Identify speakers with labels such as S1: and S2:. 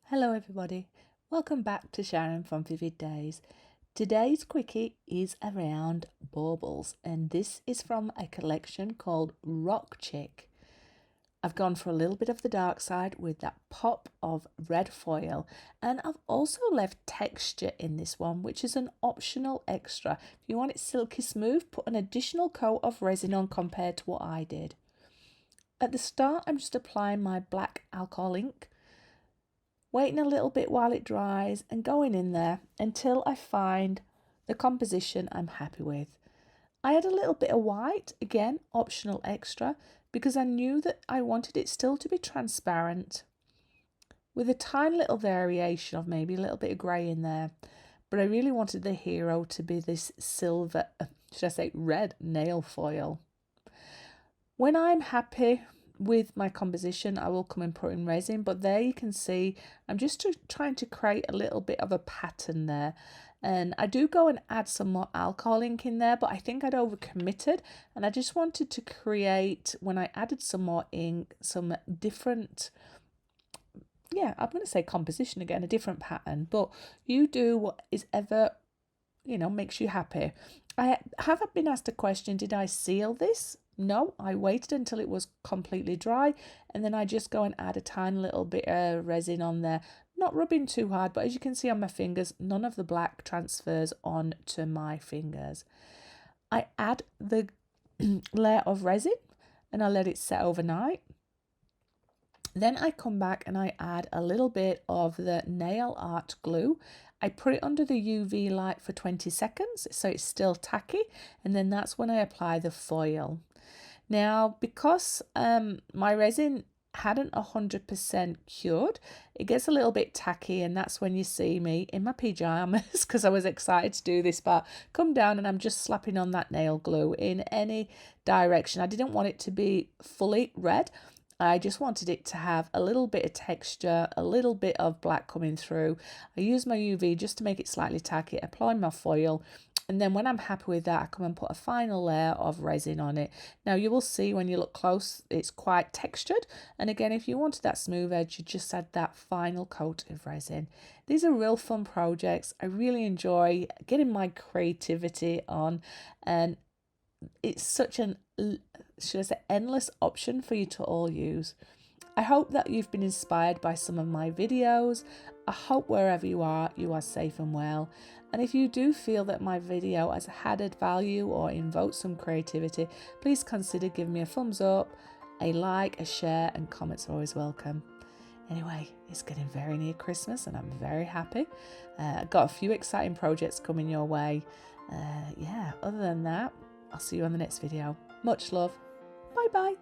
S1: Hello everybody, welcome back to Sharon from Vivid Days. Today's quickie is around baubles and this is from a collection called Chic. I've gone for a little bit of the dark side with that pop of red foil, and I've also left texture in this one, which is an optional extra. If you want it silky smooth, put an additional coat of resin on compared to what I did. At the start, I'm just applying my black alcohol ink, waiting a little bit while it dries and going in there until I find the composition I'm happy with. I had a little bit of white, again optional extra, because I knew that I wanted it still to be transparent with a tiny little variation of maybe a little bit of grey in there, but I really wanted the hero to be this silver, should I say red nail foil. When I'm happy with my composition, I will come and put in resin, but there you can see I'm just trying to create a little bit of a pattern there, and I do go and add some more alcohol ink in there, but I think I'd overcommitted and I just wanted to create, when I added some more ink, some different, I'm going to say composition again, a different pattern, but you do what is ever makes you happy. I haven't been asked a question, did I seal this? No, I waited until it was completely dry and then I just go and add a tiny little bit of resin on there, not rubbing too hard, but as you can see on my fingers, none of the black transfers on to my fingers. I add the layer of resin and I let it set overnight. Then I come back and I add a little bit of the nail art glue. I put it under the UV light for 20 seconds so it's still tacky, and then that's when I apply the foil. Now, because my resin hadn't 100% cured, it gets a little bit tacky, and that's when you see me in my pajamas because I was excited to do this part, come down and I'm just slapping on that nail glue in any direction. I didn't want it to be fully red. I just wanted it to have a little bit of texture, a little bit of black coming through. I use my UV just to make it slightly tacky, apply my foil, and then when I'm happy with that, I come and put a final layer of resin on it. Now you will see when you look close, it's quite textured. And again, if you wanted that smooth edge, you just add that final coat of resin. These are real fun projects. I really enjoy getting my creativity on, and it's such an, should I say, endless option for you to all use. I hope that you've been inspired by some of my videos. I hope wherever you are safe and well. And if you do feel that my video has added value or invoked some creativity, please consider giving me a thumbs up, a like, a share, and comments are always welcome. Anyway, it's getting very near Christmas and I'm very happy. I've got a few exciting projects coming your way. Other than that, I'll see you on the next video. Much love. Bye bye.